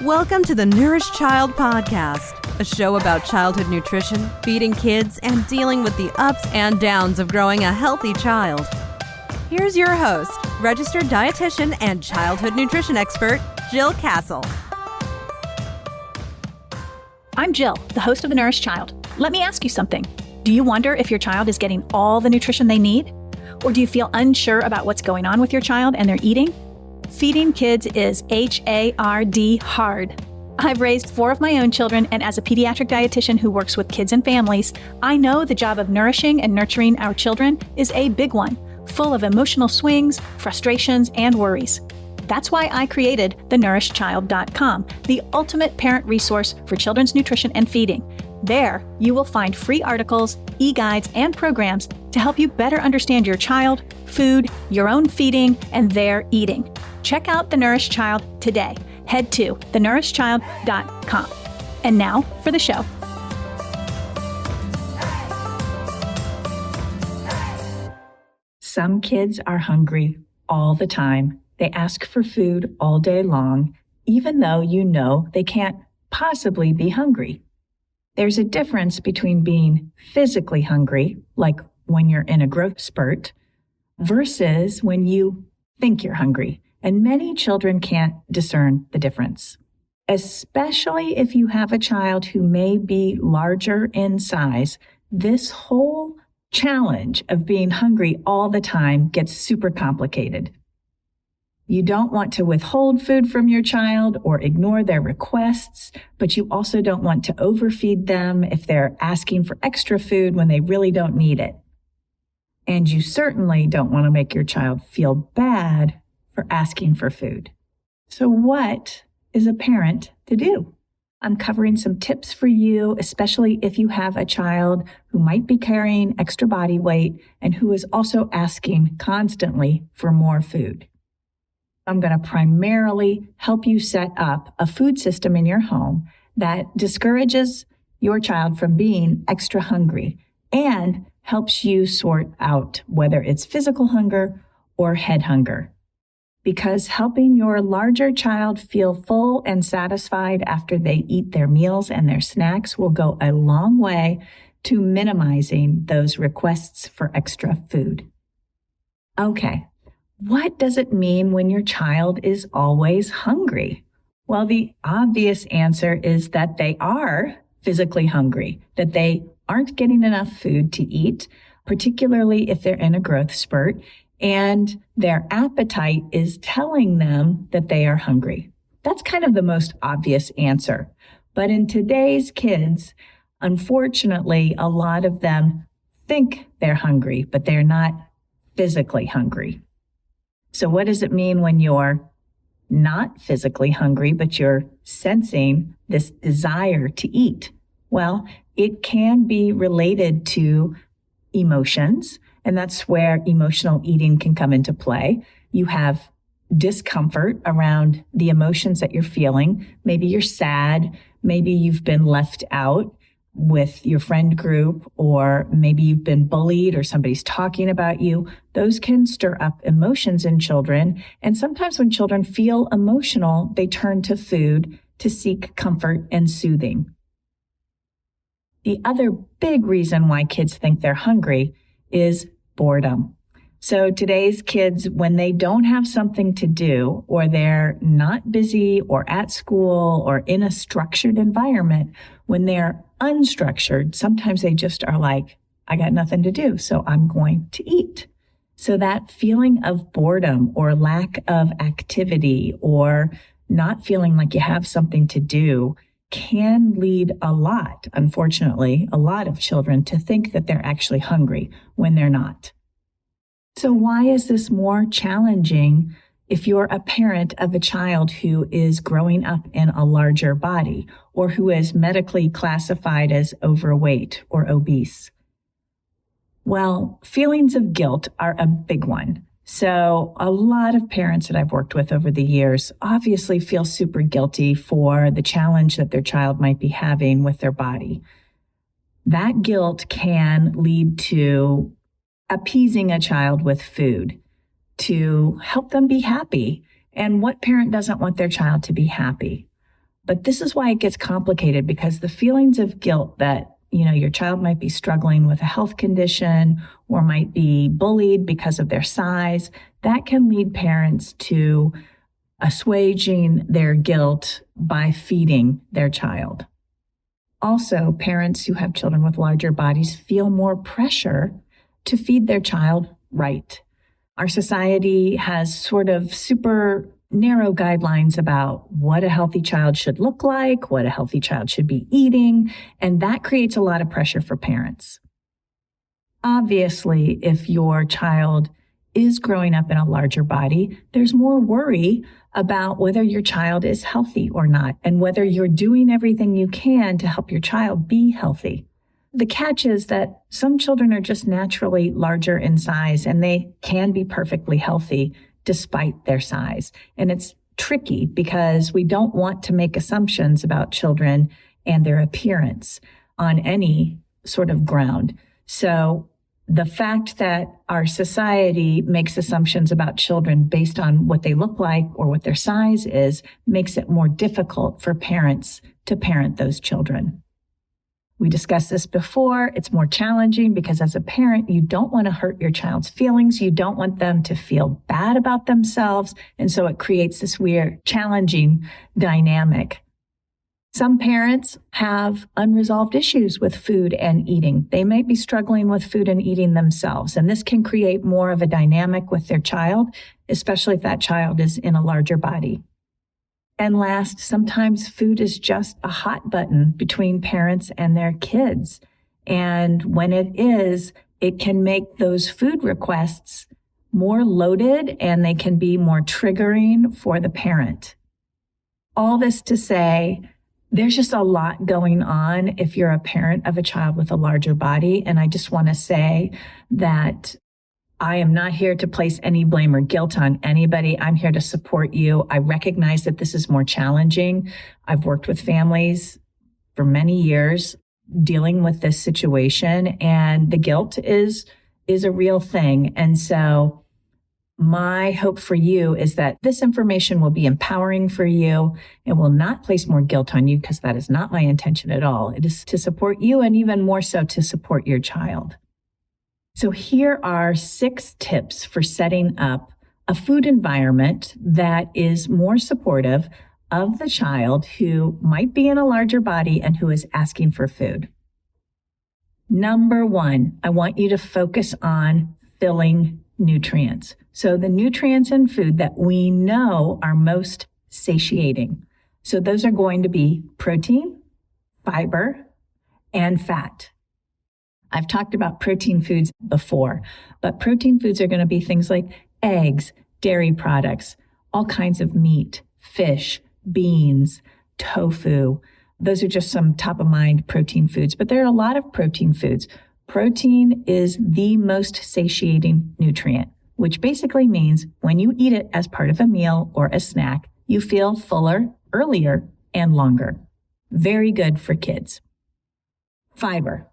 Welcome to the Nourished Child Podcast, a show about childhood nutrition, feeding kids, and dealing with the ups and downs of growing a healthy child. Here's your host, registered dietitian and childhood nutrition expert, Jill Castle. I'm Jill, the host of The Nourished Child. Let me ask you something. Do you wonder if your child is getting all the nutrition they need? Or do you feel unsure about what's going on with your child and their eating? Feeding kids is hard. I've raised 4 of my own children, and as a pediatric dietitian who works with kids and families, I know the job of nourishing and nurturing our children is a big one, full of emotional swings, frustrations, and worries. That's why I created TheNouriskedChild.com, the ultimate parent resource for children's nutrition and feeding. There, you will find free articles, e-guides, and programs to help you better understand your child, food, your own feeding, and their eating. Check out The Nourished Child today. Head to TheNouriskedChild.com. And now for the show. Some kids are hungry all the time. They ask for food all day long, even though you know they can't possibly be hungry. There's a difference between being physically hungry, like when you're in a growth spurt, versus when you think you're hungry. And many children can't discern the difference, especially if you have a child who may be larger in size. This whole challenge of being hungry all the time gets super complicated. You don't want to withhold food from your child or ignore their requests, but you also don't want to overfeed them if they're asking for extra food when they really don't need it. And you certainly don't want to make your child feel bad for asking for food. So what is a parent to do? I'm covering some tips for you, especially if you have a child who might be carrying extra body weight and who is also asking constantly for more food. I'm going to primarily help you set up a food system in your home that discourages your child from being extra hungry and helps you sort out whether it's physical hunger or head hunger. Because helping your larger child feel full and satisfied after they eat their meals and their snacks will go a long way to minimizing those requests for extra food. Okay. What does it mean when your child is always hungry? Well, the obvious answer is that they are physically hungry, that they aren't getting enough food to eat, particularly if they're in a growth spurt, and their appetite is telling them that they are hungry. That's kind of the most obvious answer. But in today's kids, unfortunately, a lot of them think they're hungry, but they're not physically hungry. So what does it mean when you're not physically hungry, but you're sensing this desire to eat? Well, it can be related to emotions, and that's where emotional eating can come into play. You have discomfort around the emotions that you're feeling. Maybe you're sad. Maybe you've been left out with your friend group, or maybe you've been bullied or somebody's talking about you. Those can stir up emotions in children. And sometimes when children feel emotional, they turn to food to seek comfort and soothing. The other big reason why kids think they're hungry is boredom. So today's kids, when they don't have something to do, or they're not busy or at school or in a structured environment, when they're unstructured, sometimes they just are like, I got nothing to do, so I'm going to eat. So that feeling of boredom or lack of activity or not feeling like you have something to do can lead a lot of children to think that they're actually hungry when they're not. So why is this more challenging if you're a parent of a child who is growing up in a larger body or who is medically classified as overweight or obese? Well, feelings of guilt are a big one. So a lot of parents that I've worked with over the years obviously feel super guilty for the challenge that their child might be having with their body. That guilt can lead to appeasing a child with food to help them be happy. And what parent doesn't want their child to be happy? But this is why it gets complicated, because the feelings of guilt that, your child might be struggling with a health condition or might be bullied because of their size, that can lead parents to assuaging their guilt by feeding their child. Also, parents who have children with larger bodies feel more pressure to feed their child right. Our society has sort of super narrow guidelines about what a healthy child should look like, what a healthy child should be eating, and that creates a lot of pressure for parents. Obviously, if your child is growing up in a larger body, there's more worry about whether your child is healthy or not, and whether you're doing everything you can to help your child be healthy. The catch is that some children are just naturally larger in size, and they can be perfectly healthy despite their size. And it's tricky because we don't want to make assumptions about children and their appearance on any sort of ground. So the fact that our society makes assumptions about children based on what they look like or what their size is makes it more difficult for parents to parent those children. We discussed this before. It's more challenging because as a parent, you don't want to hurt your child's feelings. You don't want them to feel bad about themselves. And so it creates this weird, challenging dynamic. Some parents have unresolved issues with food and eating. They might be struggling with food and eating themselves. And this can create more of a dynamic with their child, especially if that child is in a larger body. And last, sometimes food is just a hot button between parents and their kids. And when it is, it can make those food requests more loaded and they can be more triggering for the parent. All this to say, there's just a lot going on if you're a parent of a child with a larger body. And I just want to say that I am not here to place any blame or guilt on anybody. I'm here to support you. I recognize that this is more challenging. I've worked with families for many years dealing with this situation, and the guilt is a real thing. And so my hope for you is that this information will be empowering for you. It will not place more guilt on you, because that is not my intention at all. It is to support you, and even more so to support your child. So here are 6 tips for setting up a food environment that is more supportive of the child who might be in a larger body and who is asking for food. Number 1, I want you to focus on filling nutrients. So the nutrients in food that we know are most satiating. So those are going to be protein, fiber, and fat. I've talked about protein foods before, but protein foods are going to be things like eggs, dairy products, all kinds of meat, fish, beans, tofu. Those are just some top of mind protein foods, but there are a lot of protein foods. Protein is the most satiating nutrient, which basically means when you eat it as part of a meal or a snack, you feel fuller, earlier, and longer. Very good for kids. Fiber.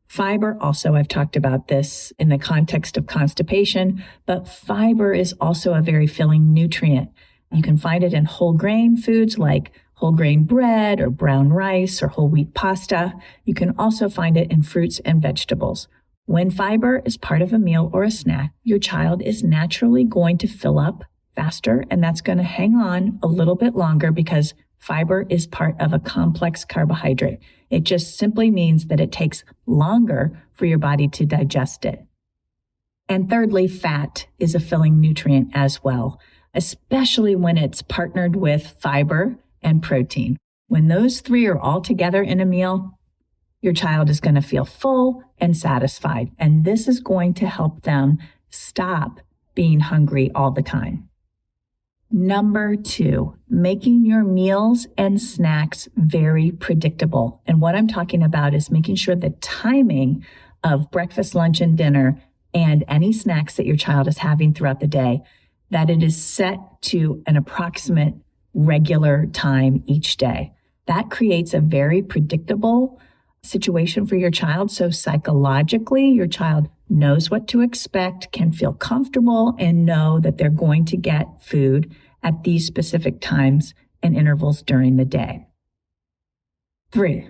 Fiber also, I've talked about this in the context of constipation, but fiber is also a very filling nutrient. You can find it in whole grain foods like whole grain bread or brown rice or whole wheat pasta. You can also find it in fruits and vegetables. When fiber is part of a meal or a snack, your child is naturally going to fill up faster, and that's going to hang on a little bit longer because fiber is part of a complex carbohydrate. It just simply means that it takes longer for your body to digest it. And thirdly, fat is a filling nutrient as well, especially when it's partnered with fiber and protein. When those 3 are all together in a meal, your child is going to feel full and satisfied. And this is going to help them stop being hungry all the time. Number 2, making your meals and snacks very predictable. And what I'm talking about is making sure the timing of breakfast, lunch, and dinner and any snacks that your child is having throughout the day, that it is set to an approximate regular time each day. That creates a very predictable situation for your child. So psychologically, your child knows what to expect, can feel comfortable, and know that they're going to get food at these specific times and intervals during the day. 3,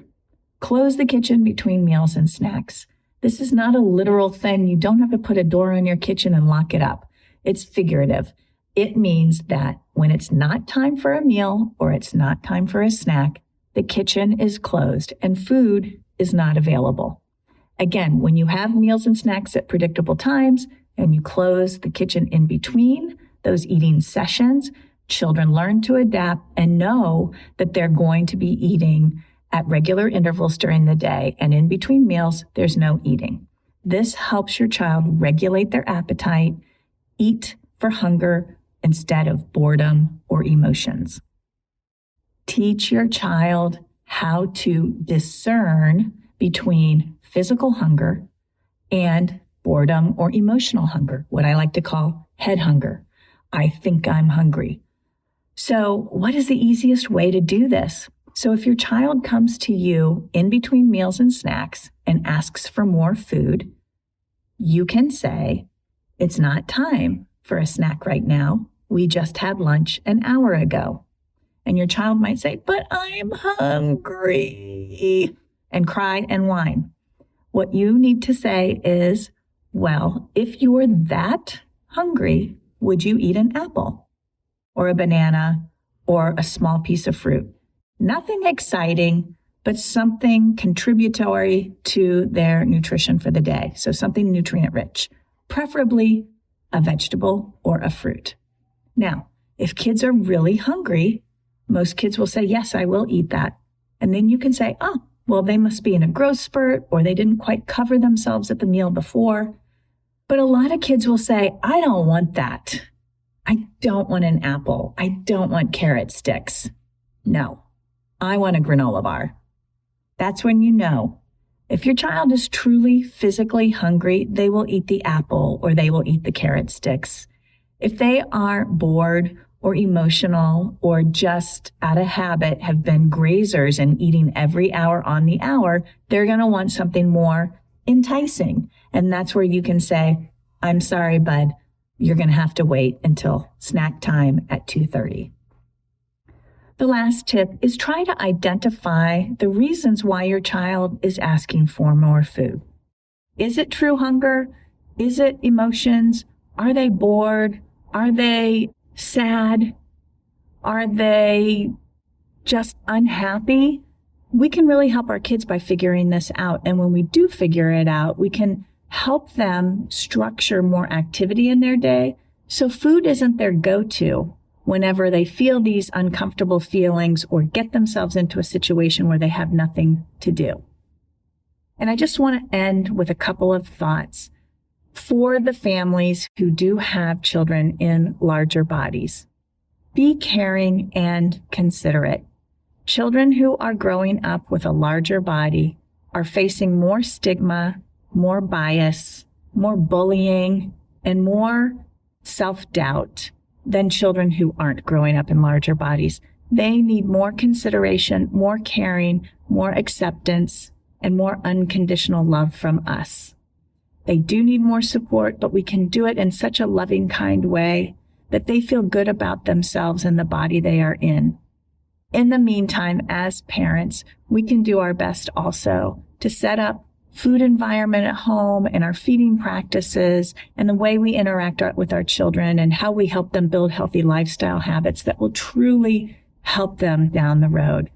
close the kitchen between meals and snacks. This is not a literal thing. You don't have to put a door on your kitchen and lock it up. It's figurative. It means that when it's not time for a meal or it's not time for a snack, the kitchen is closed and food is not available. Again, when you have meals and snacks at predictable times and you close the kitchen in between those eating sessions, children learn to adapt and know that they're going to be eating at regular intervals during the day, and in between meals, there's no eating. This helps your child regulate their appetite, eat for hunger instead of boredom or emotions. Teach your child how to discern between physical hunger and boredom or emotional hunger, what I like to call head hunger. I think I'm hungry. So what is the easiest way to do this? So if your child comes to you in between meals and snacks and asks for more food, you can say, it's not time for a snack right now. We just had lunch an hour ago. And your child might say, but I'm hungry, and cry and whine. What you need to say is, well, if you're that hungry, would you eat an apple or a banana or a small piece of fruit? Nothing exciting, but something contributory to their nutrition for the day. So something nutrient rich, preferably a vegetable or a fruit. Now, if kids are really hungry, most kids will say, yes, I will eat that. And then you can say, oh, well, they must be in a growth spurt or they didn't quite cover themselves at the meal before. But a lot of kids will say, I don't want that. I don't want an apple. I don't want carrot sticks. No, I want a granola bar. That's when you know. If your child is truly physically hungry, they will eat the apple or they will eat the carrot sticks. If they are bored or emotional or just out of habit have been grazers and eating every hour on the hour, they're going to want something more enticing. And that's where you can say, I'm sorry, bud, you're going to have to wait until snack time at 2:30. The last tip is try to identify the reasons why your child is asking for more food. Is it true hunger? Is it emotions? Are they bored? Are they sad? Are they just unhappy? We can really help our kids by figuring this out. And when we do figure it out, we can help them structure more activity in their day so food isn't their go-to whenever they feel these uncomfortable feelings or get themselves into a situation where they have nothing to do. And I just want to end with a couple of thoughts for the families who do have children in larger bodies. Be caring and considerate. Children who are growing up with a larger body are facing more stigma, more bias, more bullying, and more self-doubt than children who aren't growing up in larger bodies. They need more consideration, more caring, more acceptance, and more unconditional love from us. They do need more support, but we can do it in such a loving, kind way that they feel good about themselves and the body they are in. In the meantime, as parents, we can do our best also to set up food environment at home and our feeding practices and the way we interact with our children and how we help them build healthy lifestyle habits that will truly help them down the road.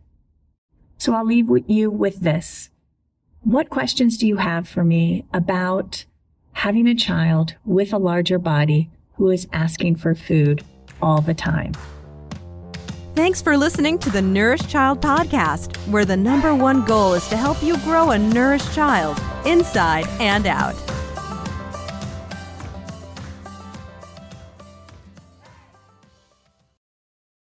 So I'll leave you with this. What questions do you have for me about having a child with a larger body who is asking for food all the time? Thanks for listening to the Nourished Child Podcast, where the #1 goal is to help you grow a nourished child inside and out.